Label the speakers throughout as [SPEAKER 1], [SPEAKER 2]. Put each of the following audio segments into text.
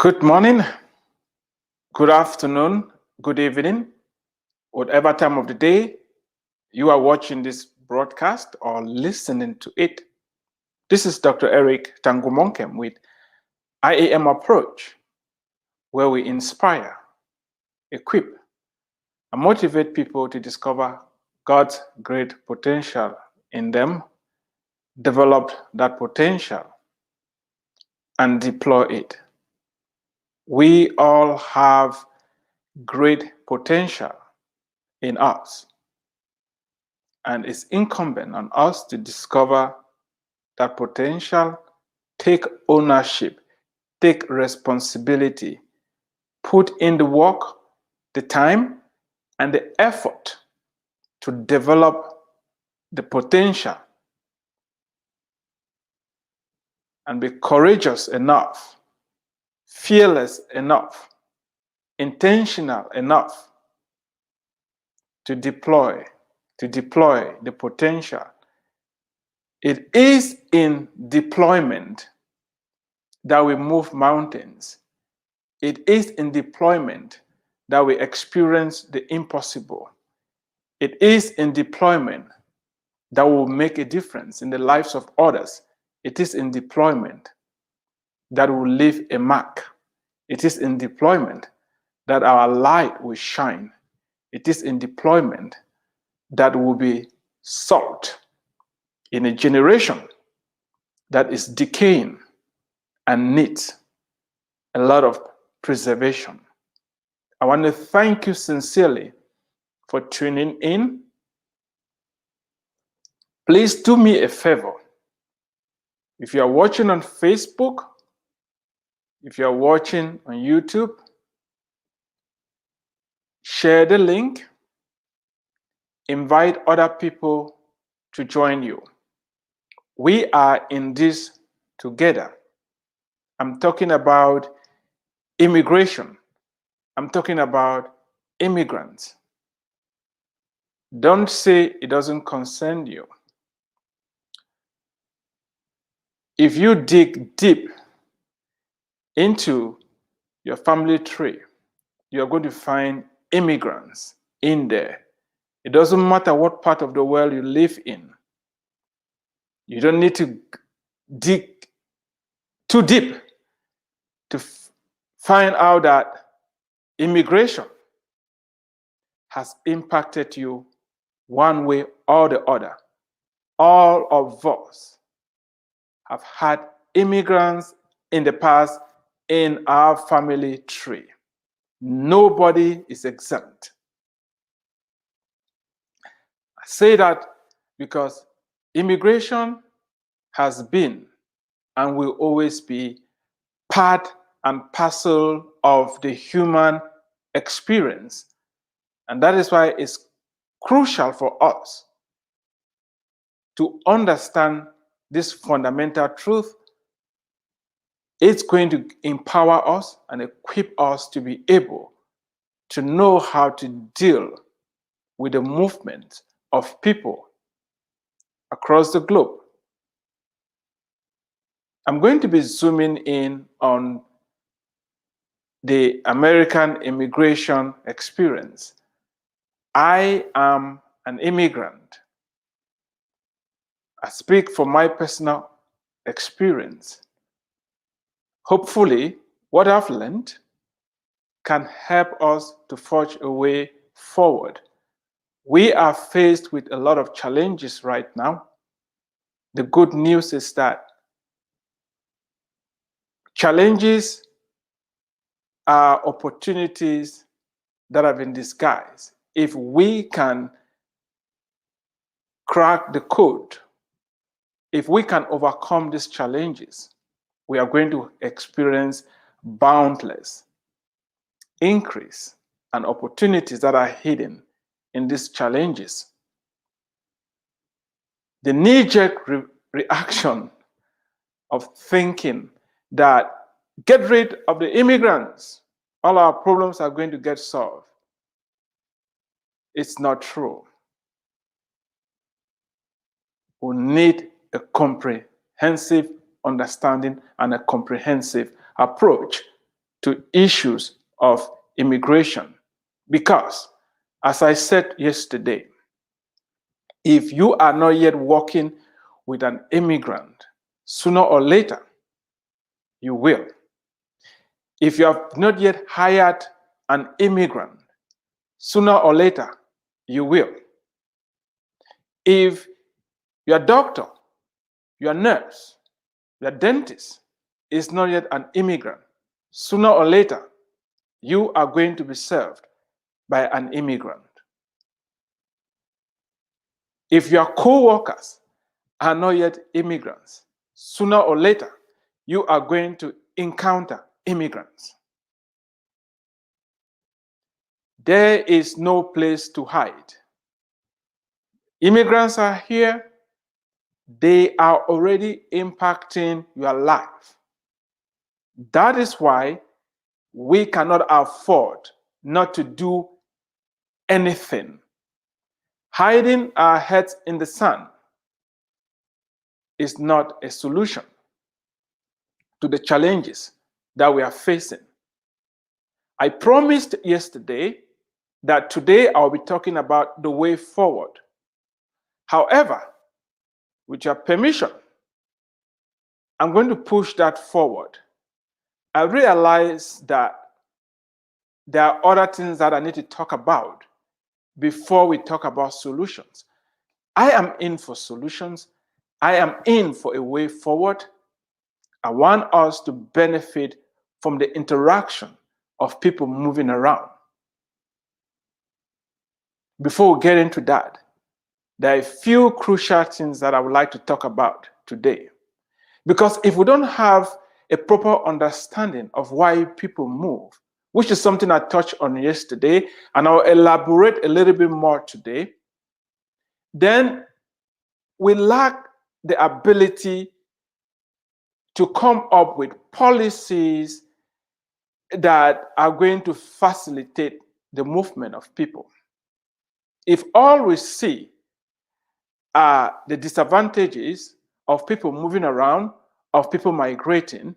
[SPEAKER 1] Good morning, good afternoon, good evening, whatever time of the day you are watching this broadcast or listening to it. This is Dr. Eric Tangumonkem with IAM Approach, where we inspire, equip, and motivate people to discover God's great potential in them, develop that potential, and deploy it. We all have great potential in us, and it's incumbent on us to discover that potential, take ownership, take responsibility, put in the work, the time, and the effort to develop the potential, and be courageous enough, fearless enough, intentional enough to deploy the potential. It is in deployment that we move mountains. It is in deployment that we experience the impossible. It is in deployment that will make a difference in the lives of others. It is in deployment that will leave a mark. It is in deployment that our light will shine. It is in deployment that will be salt in a generation that is decaying and needs a lot of preservation. I want to thank you sincerely for tuning in. Please do me a favor. If you are watching on Facebook, if you are watching on YouTube, share the link, invite other people to join you. We are in this together. I'm talking about immigration. I'm talking about immigrants. Don't say it doesn't concern you. If you dig deep into your family tree, you're going to find immigrants in there. It doesn't matter what part of the world you live in. You don't need to dig too deep to find out that immigration has impacted you one way or the other. All of us have had immigrants in the past in our family tree. Nobody is exempt. I say that because immigration has been and will always be part and parcel of the human experience. And that is why it's crucial for us to understand this fundamental truth. It's going to empower us and equip us to be able to know how to deal with the movement of people across the globe. I'm going to be zooming in on the American immigration experience. I am an immigrant. I speak from my personal experience. Hopefully, what I've learned can help us to forge a way forward. We are faced with a lot of challenges right now. The good news is that challenges are opportunities that have been disguised. If we can crack the code, if we can overcome these challenges, we are going to experience boundless increase and opportunities that are hidden in these challenges. The knee-jerk reaction of thinking that get rid of the immigrants, all our problems are going to get solved. It's not true. We need a comprehensive understanding and a comprehensive approach to issues of immigration. Because, as I said yesterday, if you are not yet working with an immigrant, sooner or later, you will. If you have not yet hired an immigrant, sooner or later, you will. If your doctor, your nurse, your dentist is not yet an immigrant, sooner or later, you are going to be served by an immigrant. If your co-workers are not yet immigrants, sooner or later, you are going to encounter immigrants. There is no place to hide. Immigrants are here. They are already impacting your life. That is why we cannot afford not to do anything. Hiding our heads in the sand is not a solution to the challenges that we are facing. I promised yesterday that today I'll be talking about the way forward. However, with your permission, I'm going to push that forward. I realize that there are other things that I need to talk about before we talk about solutions. I am in for solutions. I am in for a way forward. I want us to benefit from the interaction of people moving around. Before we get into that, there are a few crucial things that I would like to talk about today. Because if we don't have a proper understanding of why people move, which is something I touched on yesterday, and I'll elaborate a little bit more today, then we lack the ability to come up with policies that are going to facilitate the movement of people. If all we see are the disadvantages of people moving around, of people migrating,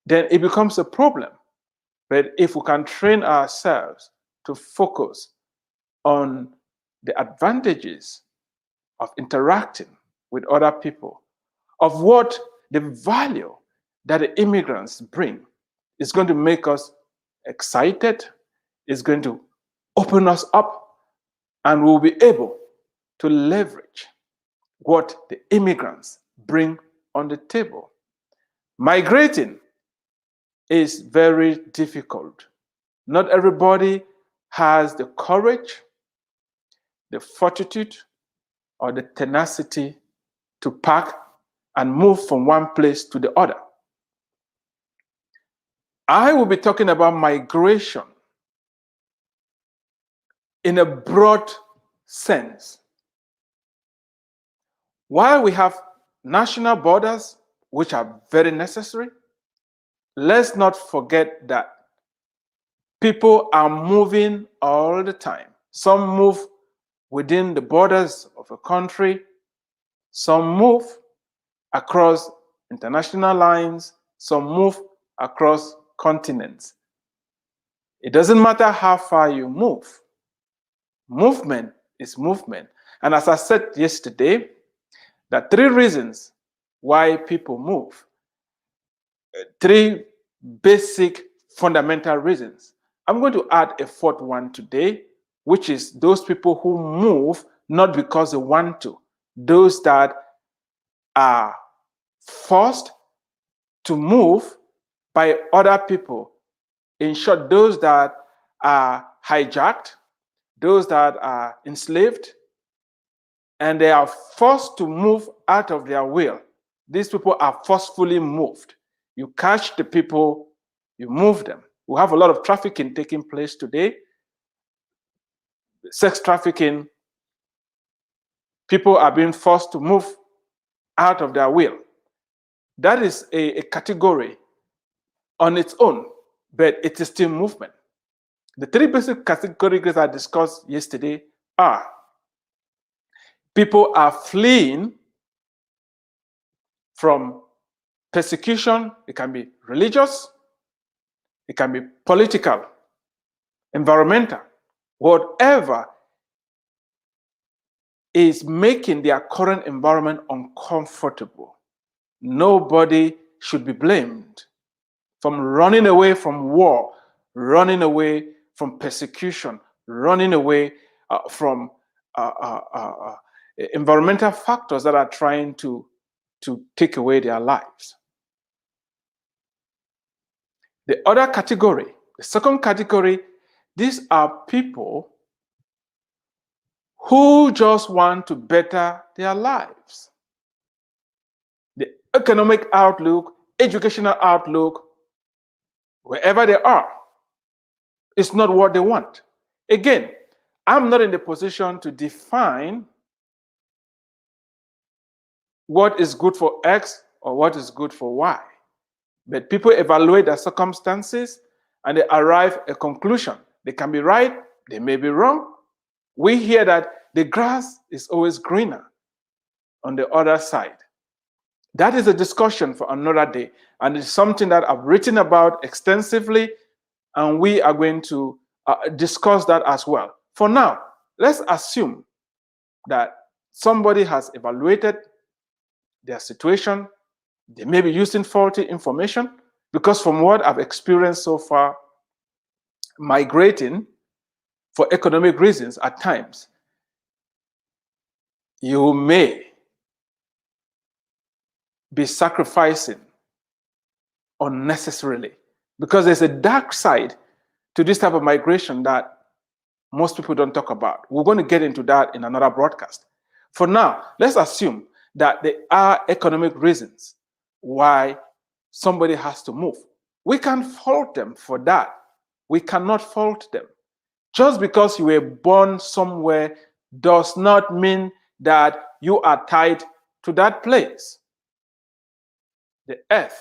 [SPEAKER 1] then it becomes a problem. But if we can train ourselves to focus on the advantages of interacting with other people, of what the value that the immigrants bring, is going to make us excited, it's going to open us up, and we'll be able to leverage what the immigrants bring on the table. Migrating is very difficult. Not everybody has the courage, the fortitude, or the tenacity to pack and move from one place to the other. I will be talking about migration in a broad sense. While we have national borders, which are very necessary, let's not forget that people are moving all the time. Some move within the borders of a country, some move across international lines, some move across continents. It doesn't matter how far you move. Movement is movement. And as I said yesterday, there are three reasons why people move. Three basic fundamental reasons. I'm going to add a fourth one today, which is those people who move not because they want to, those that are forced to move by other people. In short, those that are hijacked, those that are enslaved, and they are forced to move out of their will. These people are forcefully moved. You catch the people, you move them. We have a lot of trafficking taking place today. Sex trafficking, people are being forced to move out of their will. That is a category on its own, but it is still movement. The three basic categories I discussed yesterday are: people are fleeing from persecution. It can be religious, it can be political, environmental, whatever is making their current environment uncomfortable. Nobody should be blamed from running away from war, running away from persecution, running away from environmental factors that are trying to take away their lives. The other category, the second category, these are people who just want to better their lives. The economic outlook, educational outlook, wherever they are, is not what they want. Again, I'm not in the position to define what is good for X or what is good for Y. But people evaluate their circumstances and they arrive at a conclusion. They can be right, they may be wrong. We hear that the grass is always greener on the other side. That is a discussion for another day, and it's something that I've written about extensively, and we are going to discuss that as well. For now, let's assume that somebody has evaluated their situation. They may be using faulty information, because from what I've experienced so far, migrating for economic reasons at times, you may be sacrificing unnecessarily, because there's a dark side to this type of migration that most people don't talk about. We're going to get into that in another broadcast. For now, let's assume that there are economic reasons why somebody has to move. We can fault them for that. We cannot fault them. Just because you were born somewhere does not mean that you are tied to that place. The earth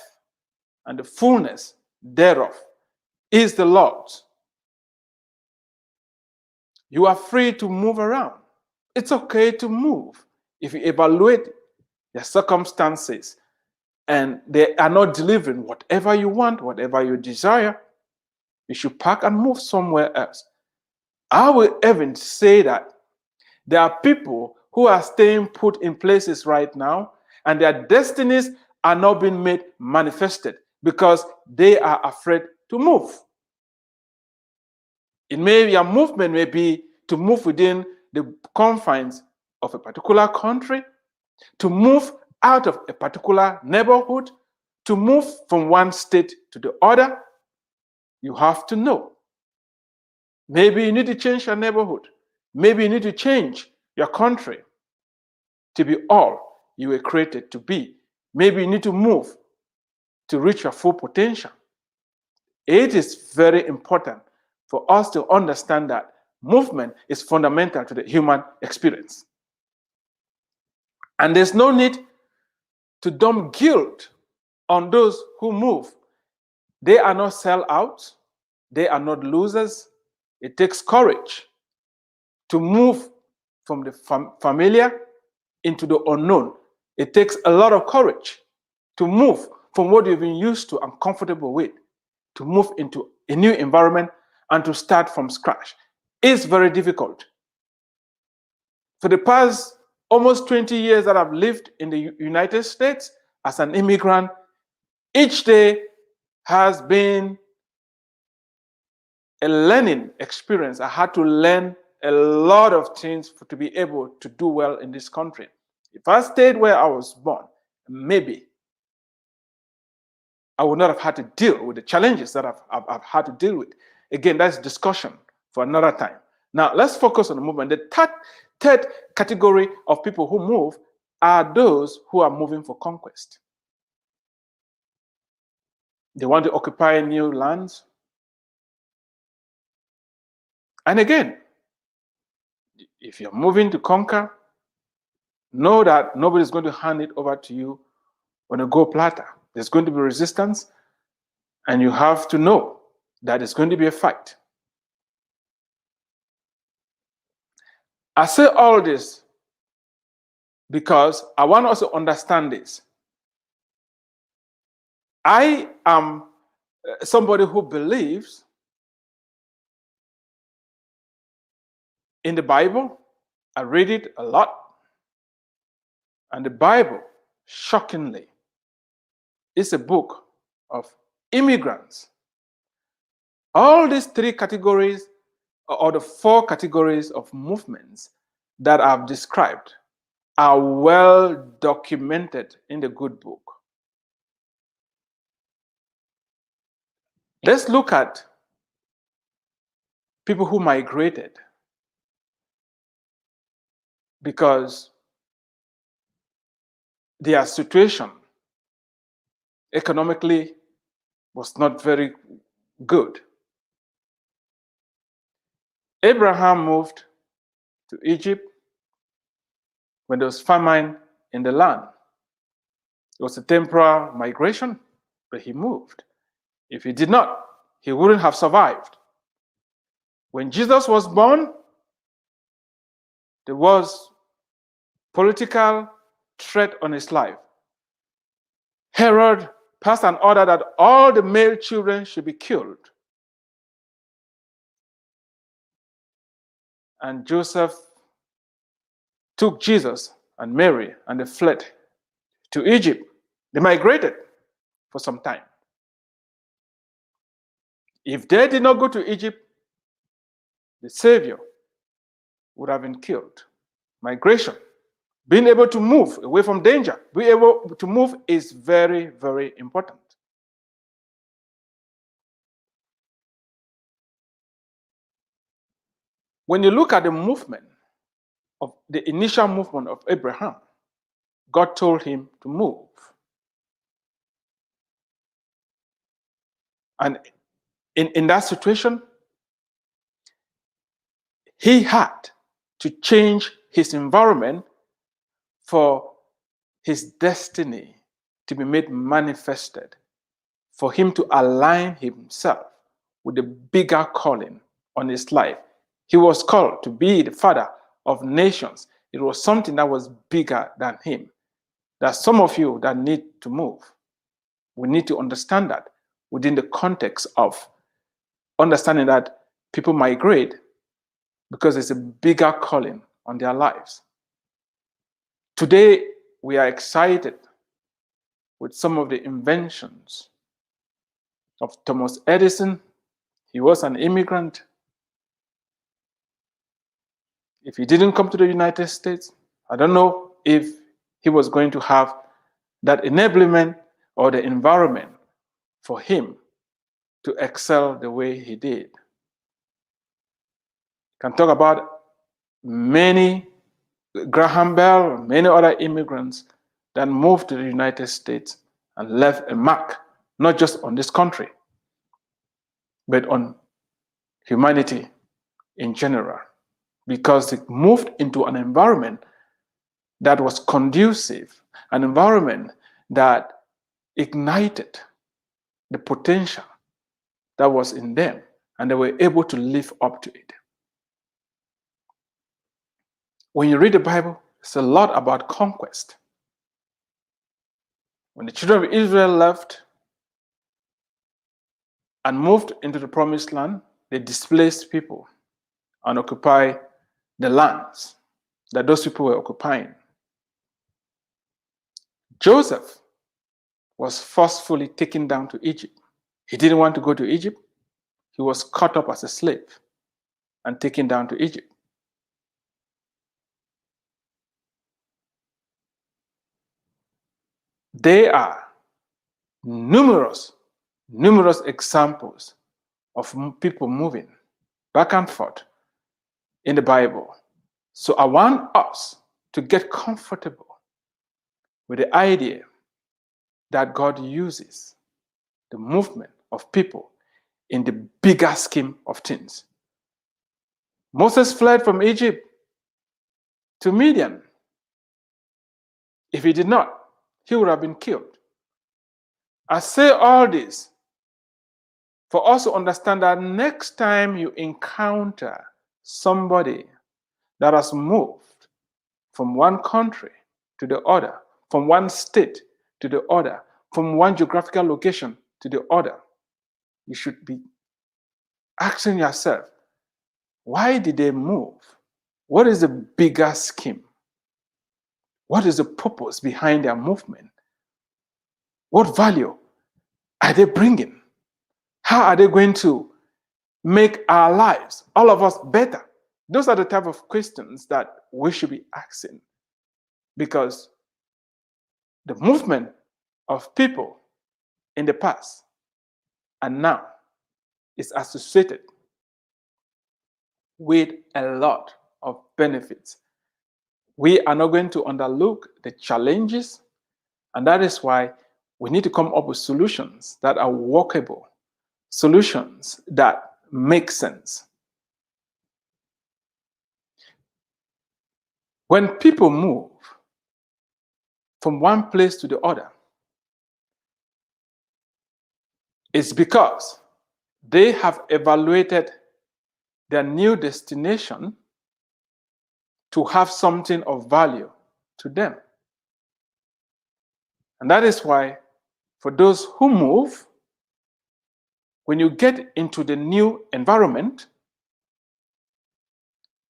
[SPEAKER 1] and the fullness thereof is the Lord's. You are free to move around. It's okay to move if you evaluate the circumstances and they are not delivering whatever you want, whatever you desire. You should pack and move somewhere else. I will even say that there are people who are staying put in places right now, and their destinies are not being made manifested because they are afraid to move. Your movement may be to move within the confines of a particular country, to move out of a particular neighborhood, to move from one state to the other. You have to know. Maybe you need to change your neighborhood. Maybe you need to change your country to be all you were created to be. Maybe you need to move to reach your full potential. It is very important for us to understand that movement is fundamental to the human experience. And there's no need to dump guilt on those who move. They are not sellouts. They are not losers. It takes courage to move from the familiar into the unknown. It takes a lot of courage to move from what you've been used to and comfortable with, to move into a new environment and to start from scratch. It's very difficult. For the past almost 20 years that I've lived in the United States as an immigrant, each day has been a learning experience. I had to learn a lot of things to be able to do well in this country. If I stayed where I was born, maybe I would not have had to deal with the challenges that I've had to deal with. Again, that's discussion for another time. Now, let's focus on the movement. The third category of people who move are those who are moving for conquest. They want to occupy new lands. And again, if you're moving to conquer, know that nobody's going to hand it over to you on a go platter. There's going to be resistance, and you have to know that it's going to be a fight. I say all this because I want us to understand this. I am somebody who believes in the Bible. I read it a lot. And the Bible, shockingly, is a book of immigrants. All these three categories, or the four categories of movements that I've described, are well documented in the good book. Let's look at people who migrated because their situation economically was not very good. Abraham moved to Egypt when there was famine in the land. It was a temporary migration, but he moved. If he did not, he wouldn't have survived. When Jesus was born, there was political threat on his life. Herod passed an order that all the male children should be killed. And Joseph took Jesus and Mary and they fled to Egypt. They migrated for some time. If they did not go to Egypt, the Savior would have been killed. Migration, being able to move away from danger, being able to move is very, very important. When you look at the movement of the initial movement of Abraham, God told him to move. And in that situation, he had to change his environment for his destiny to be made manifested, for him to align himself with the bigger calling on his life. He was called to be the father of nations. It was something that was bigger than him. There are some of you that need to move. We need to understand that within the context of understanding that people migrate because it's a bigger calling on their lives. Today, we are excited with some of the inventions of Thomas Edison. He was an immigrant. If he didn't come to the United States, I don't know if he was going to have that enablement or the environment for him to excel the way he did. Can talk about many, Graham Bell, many other immigrants that moved to the United States and left a mark, not just on this country, but on humanity in general, because it moved into an environment that was conducive, an environment that ignited the potential that was in them, and they were able to live up to it. When you read the Bible, it's a lot about conquest. When the children of Israel left and moved into the promised land, they displaced people and occupied the lands that those people were occupying. Joseph was forcefully taken down to Egypt. He didn't want to go to Egypt. He was caught up as a slave and taken down to Egypt. There are numerous examples of people moving back and forth in the Bible. So I want us to get comfortable with the idea that God uses the movement of people in the bigger scheme of things. Moses fled from Egypt to Midian. If he did not, he would have been killed. I say all this for us to understand that next time you encounter somebody that has moved from one country to the other, from one state to the other, from one geographical location to the other, you should be asking yourself, why did they move? What is the bigger scheme? What is the purpose behind their movement? What value are they bringing? How are they going to make our lives, all of us, better? Those are the type of questions that we should be asking, because the movement of people in the past and now is associated with a lot of benefits. We are not going to underlook the challenges, and that is why we need to come up with solutions that are workable, solutions that make sense. When people move from one place to the other, it's because they have evaluated their new destination to have something of value to them. And that is why, for those who move, when you get into the new environment,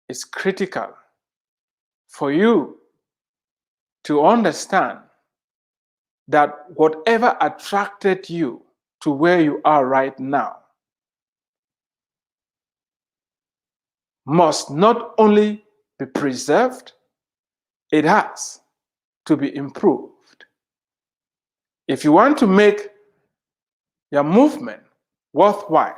[SPEAKER 1] it's critical for you to understand that whatever attracted you to where you are right now must not only be preserved, it has to be improved. If you want to make your movement worthwhile,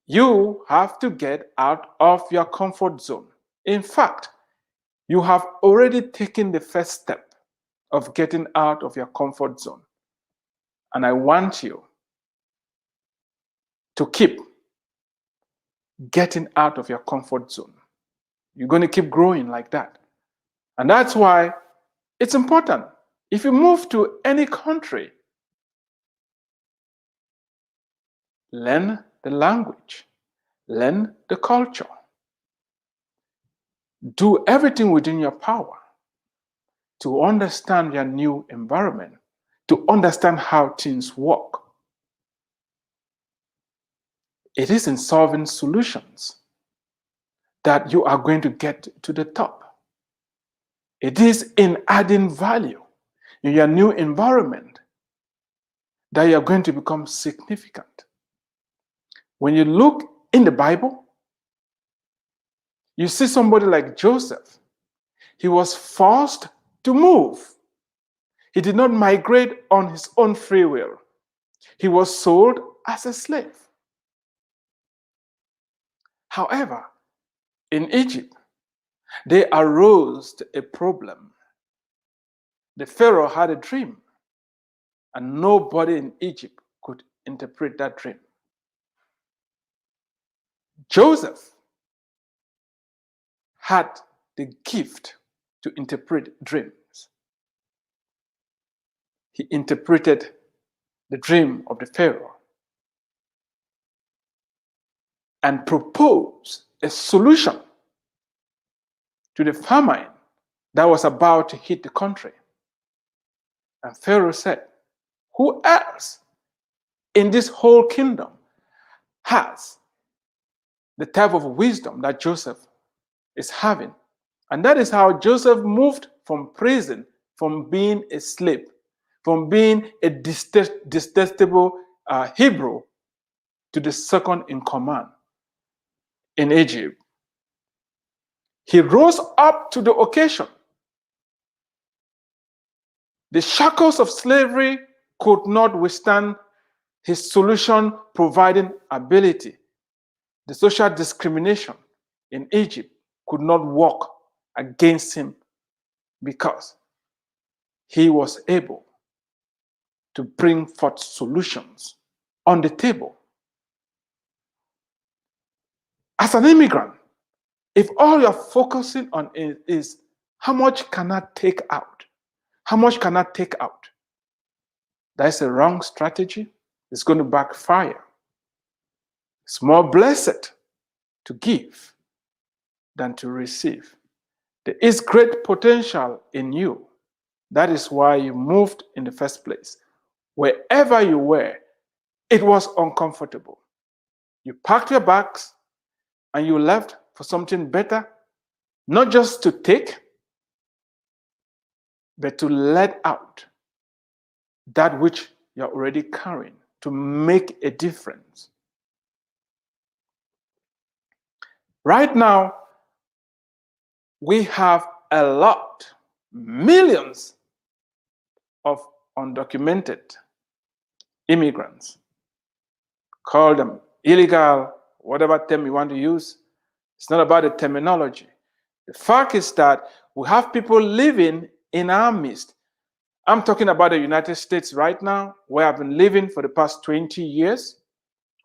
[SPEAKER 1] you have to get out of your comfort zone. In fact, you have already taken the first step of getting out of your comfort zone. And I want you to keep getting out of your comfort zone. You're going to keep growing like that. And that's why it's important. If you move to any country, learn the language, learn the culture. Do everything within your power to understand your new environment, to understand how things work. It is in solving solutions that you are going to get to the top. It is in adding value in your new environment that you are going to become significant. When you look in the Bible, you see somebody like Joseph. He was forced to move. He did not migrate on his own free will. He was sold as a slave. However, in Egypt, there arose a problem. The Pharaoh had a dream, and nobody in Egypt could interpret that dream. Joseph had the gift to interpret dreams. He interpreted the dream of the Pharaoh and proposed a solution to the famine that was about to hit the country. And Pharaoh said, who else in this whole kingdom has the type of wisdom that Joseph is having? And that is how Joseph moved from prison, from being a slave, from being a detestable Hebrew, to the second in command in Egypt. He rose up to the occasion. The shackles of slavery could not withstand his solution providing ability. The social discrimination in Egypt could not work against him because he was able to bring forth solutions on the table. As an immigrant, if all you're focusing on is how much can I take out? How much can I take out? That's a wrong strategy. It's going to backfire. It's more blessed to give than to receive. There is great potential in you. That is why you moved in the first place. Wherever you were, It was uncomfortable. You packed your bags and you left for something better, not just to take, but to let out that which you're already carrying, to make a difference. Right now, we have a lot, millions of undocumented immigrants. Call them illegal, whatever term you want to use. It's not about the terminology. The fact is that we have people living in our midst. I'm talking about the United States right now, where I've been living for the past 20 years,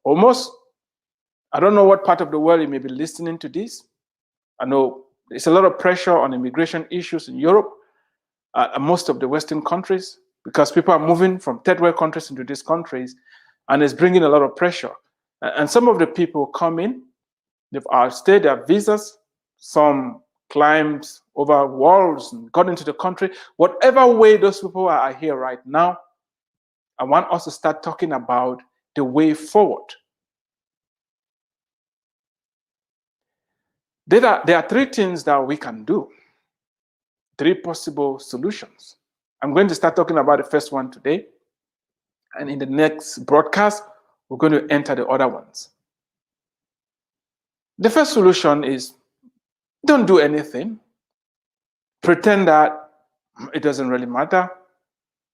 [SPEAKER 1] almost. I don't know what part of the world you may be listening to this. I know there's a lot of pressure on immigration issues in Europe and most of the Western countries because people are moving from third world countries into these countries, and it's bringing a lot of pressure. And some of the people come in, they've outstayed their visas, some climbed over walls and got into the country. Whatever way those people are here right now, I want us to start talking about the way forward. There are three things that we can do, three possible solutions. I'm going to start talking about the first one today. And in the next broadcast, we're going to enter the other ones. The first solution is don't do anything. Pretend that it doesn't really matter.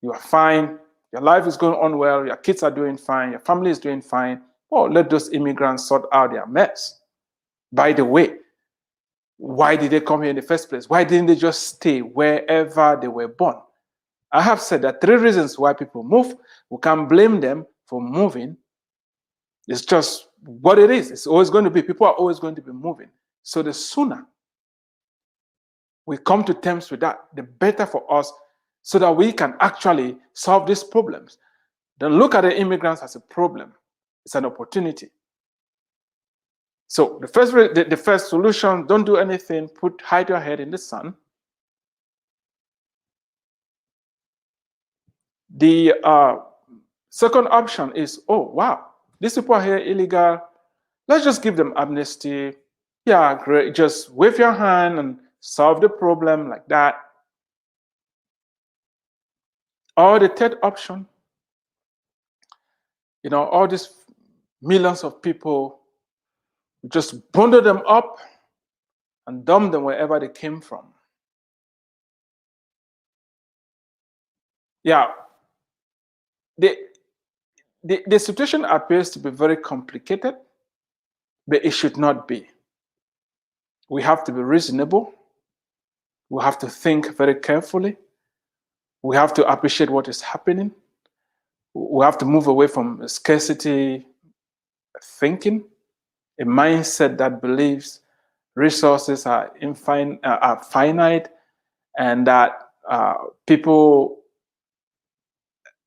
[SPEAKER 1] You are fine. Your life is going on well. Your kids are doing fine. Your family is doing fine. Well, let those immigrants sort out their mess. By the way, why did they come here in the first place? Why didn't they just stay wherever they were born? I have said that three reasons why people move. We can't blame them for moving. It's just what it is. It's always going to be. People are always going to be moving. So the sooner we come to terms with that, the better for us, so that we can actually solve these problems. Don't look at the immigrants as a problem. It's an opportunity. So the first solution, don't do anything. Hide your head in the sun. The second option is, oh, wow, these people are here illegal. Let's just give them amnesty. Yeah, great. Just wave your hand and solve the problem like that. Or the third option, all these millions of people, just bundle them up and dump them wherever they came from. Yeah, the situation appears to be very complicated, but it should not be. We have to be reasonable. We have to think very carefully. We have to appreciate what is happening. We have to move away from scarcity thinking, a mindset that believes resources are finite, and that people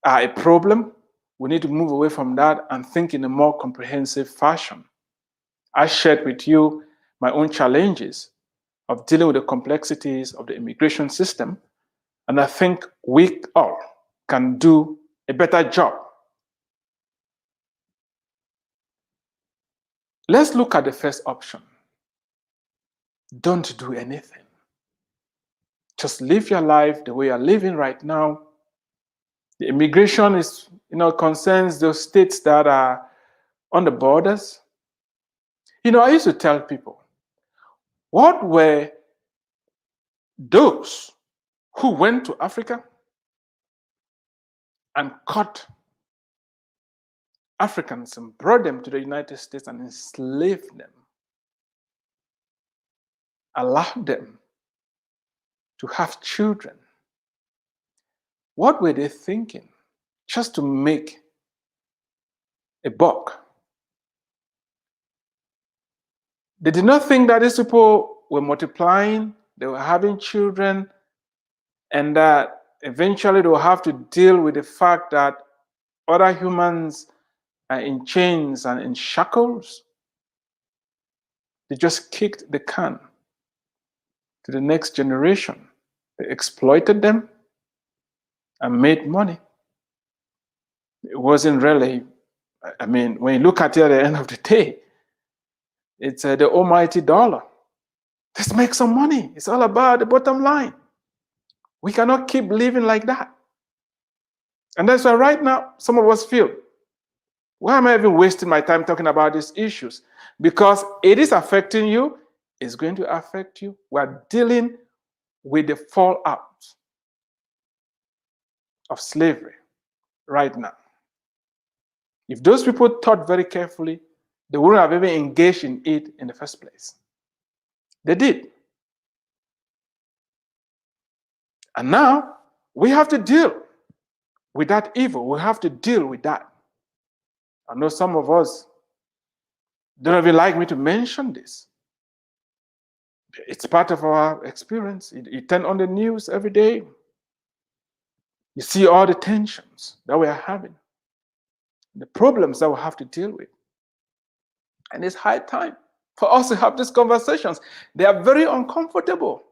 [SPEAKER 1] are a problem. We need to move away from that and think in a more comprehensive fashion. I shared with you my own challenges of dealing with the complexities of the immigration system, and I think we all can do a better job. Let's look at the first option. Don't do anything. Just live your life the way you're living right now. The immigration is, concerns those states that are on the borders. I used to tell people, what were those who went to Africa and caught Africans and brought them to the United States and enslaved them, allowed them to have children? What were they thinking? Just to make a buck. They did not think that these people were multiplying, they were having children, and that eventually they will have to deal with the fact that other humans are in chains and in shackles. They just kicked the can to the next generation. They exploited them and made money. It wasn't really I mean, when you look at it at the end of the day, it's the almighty dollar. Let's make some money. It's all about the bottom line. We cannot keep living like that. And that's why right now, some of us feel, why am I even wasting my time talking about these issues? Because it is affecting you, it's going to affect you. We're dealing with the fallout of slavery right now. If those people thought very carefully, they wouldn't have even engaged in it in the first place. They did. And now we have to deal with that evil. We have to deal with that. I know some of us don't even like me to mention this. It's part of our experience. You turn on the news every day. You see all the tensions that we are having, the problems that we have to deal with. And it's high time for us to have these conversations. They are very uncomfortable.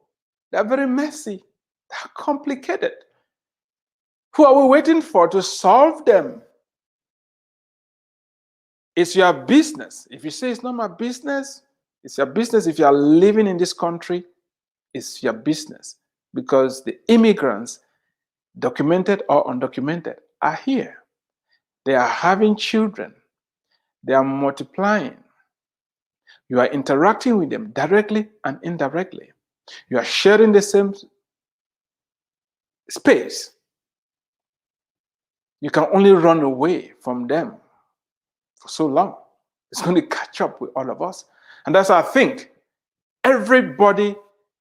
[SPEAKER 1] They are very messy. They are complicated. Who are we waiting for to solve them? It's your business. If you say it's not my business, it's your business. If you are living in this country, it's your business. Because the immigrants, documented or undocumented, are here. They are having children. They are multiplying. You are interacting with them directly and indirectly. You are sharing the same space. You can only run away from them for so long. It's going to catch up with all of us. And that's why I think everybody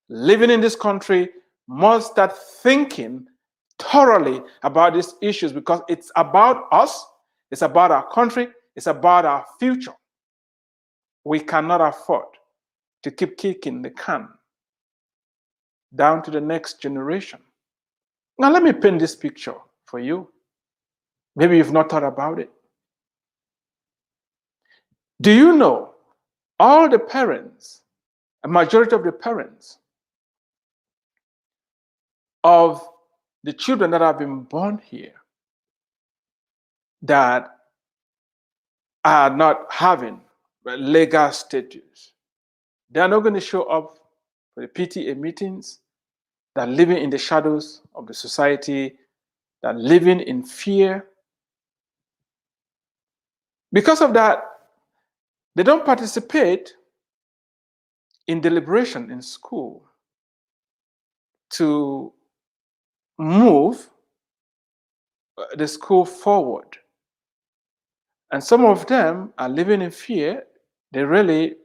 [SPEAKER 1] living in this country must start thinking thoroughly about these issues, because it's about us, it's about our country, it's about our future. We cannot afford to keep kicking the can down to the next generation. Now, let me paint this picture for you. Maybe you've not thought about it. Do you know all the parents, a majority of the parents of the children that have been born here that are not having legal status? They are not going to show up for the PTA meetings. They're living in the shadows of the society. They're living in fear. Because of that, they don't participate in deliberation in school to move the school forward. And some of them are living in fear. They really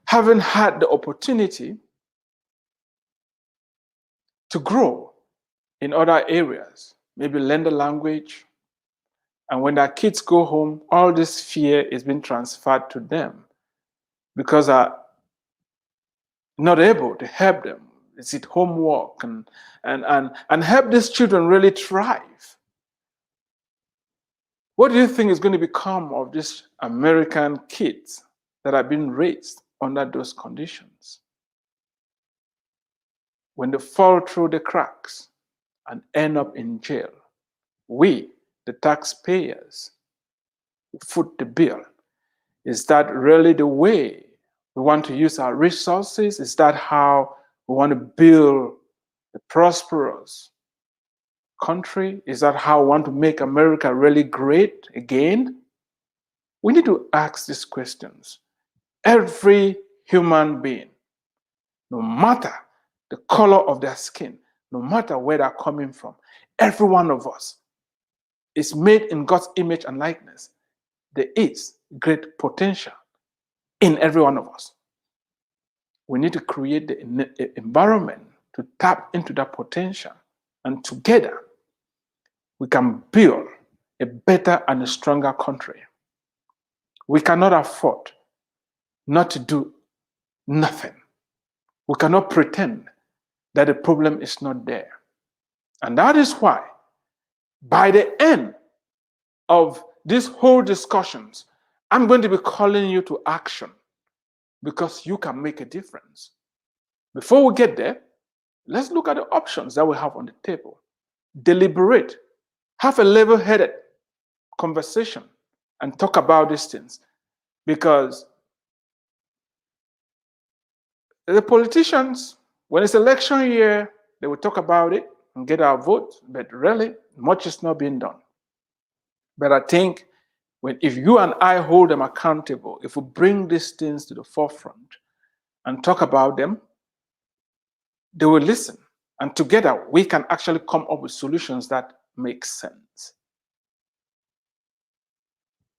[SPEAKER 1] haven't had the opportunity to grow in other areas, maybe learn the language. And when their kids go home, all this fear is being transferred to them because are not able to help them. Is it homework and help these children really thrive? What do you think is going to become of these American kids that have been raised under those conditions? When they fall through the cracks and end up in jail, we, the taxpayers, foot the bill. Is that really the way we want to use our resources? Is that how we want to build a prosperous country? Is that how we want to make America really great again? We need to ask these questions. Every human being, no matter the color of their skin, no matter where they're coming from, every one of us is made in God's image and likeness. There is great potential in every one of us. We need to create the environment to tap into that potential, and together we can build a better and a stronger country. We cannot afford not to do nothing. We cannot pretend that the problem is not there. And that is why, by the end of these whole discussions, I'm going to be calling you to action, because you can make a difference. Before we get there, let's look at the options that we have on the table. Deliberate. Have a level-headed conversation and talk about these things, because the politicians, when it's election year, they will talk about it and get our vote, but really, much is not being done. But I think if you and I hold them accountable, if we bring these things to the forefront and talk about them, they will listen. And together, we can actually come up with solutions that make sense.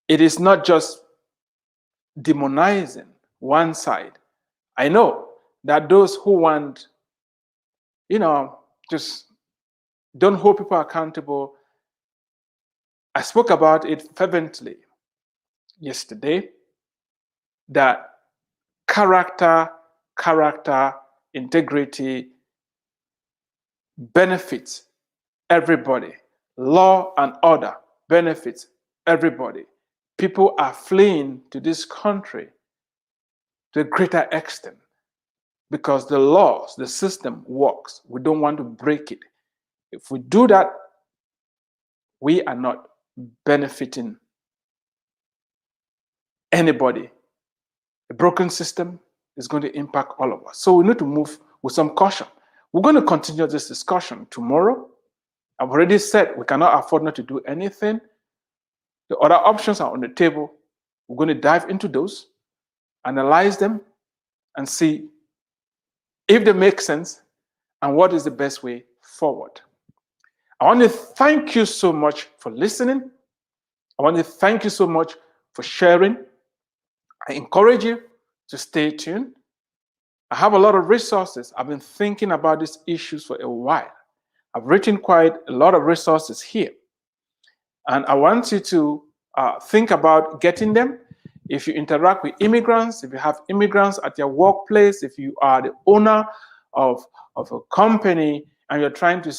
[SPEAKER 1] It is not just demonizing one side. I know that those who want, just don't hold people accountable. I spoke about it fervently yesterday, that character, integrity benefits everybody. Law and order benefits everybody. People are fleeing to this country to a greater extent because the laws, the system works. We don't want to break it. If we do that, we are not benefiting anybody. A broken system is going to impact all of us. So we need to move with some caution. We're going to continue this discussion tomorrow. I've already said we cannot afford not to do anything. The other options are on the table. We're going to dive into those, analyze them, and see if they make sense and what is the best way forward. I want to thank you so much for listening. I want to thank you so much for sharing. I encourage you to stay tuned. I have a lot of resources. I've been thinking about these issues for a while. I've written quite a lot of resources here. And I want you to think about getting them. If you interact with immigrants, if you have immigrants at your workplace, if you are the owner of a company and you're trying to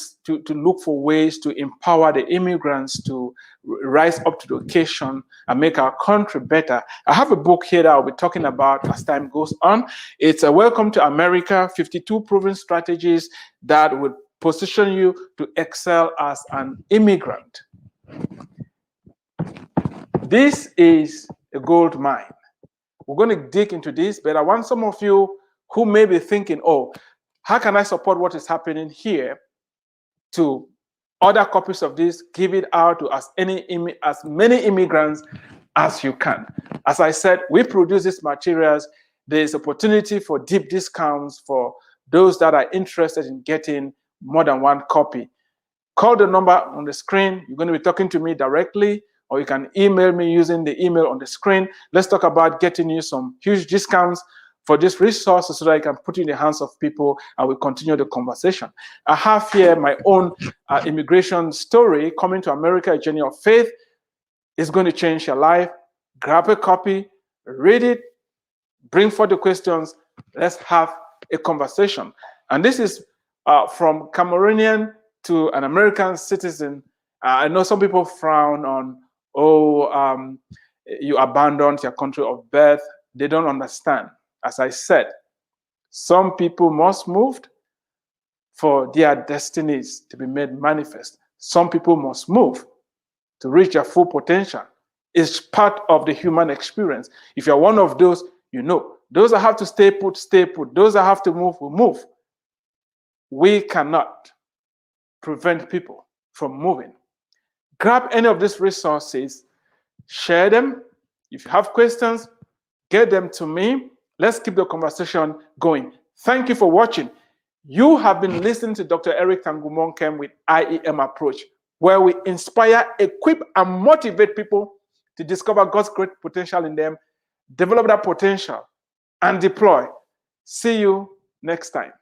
[SPEAKER 1] look for ways to empower the immigrants to rise up to the occasion and make our country better, I have a book here that I'll be talking about as time goes on. It's a Welcome to America, 52 Proven Strategies that would position you to excel as an immigrant. This is a gold mine. We're going to dig into this, but I want some of you who may be thinking, oh, how can I support what is happening here, to order copies of this, give it out to as many immigrants as you can. As I said, we produce these materials. There is opportunity for deep discounts for those that are interested in getting more than one copy. Call the number on the screen. You're going to be talking to me directly, or you can email me using the email on the screen. Let's talk about getting you some huge discounts for this resource so that I can put it in the hands of people and we continue the conversation. I have here my own immigration story, Coming to America, A Journey of Faith. It's going to change your life. Grab a copy, read it, bring forth the questions. Let's have a conversation. And this is from Cameroonian to an American citizen. I know some people frown on, you abandoned your country of birth. They don't understand. As I said, some people must move for their destinies to be made manifest. Some people must move to reach their full potential. It's part of the human experience. If you're one of those, you know. Those that have to stay put, stay put. Those that have to move, will move. We cannot prevent people from moving. Grab any of these resources, share them. If you have questions, get them to me. Let's keep the conversation going. Thank you for watching. You have been listening to Dr. Eric Tangumonkem with IEM Approach, where we inspire, equip, and motivate people to discover God's great potential in them, develop that potential, and deploy. See you next time.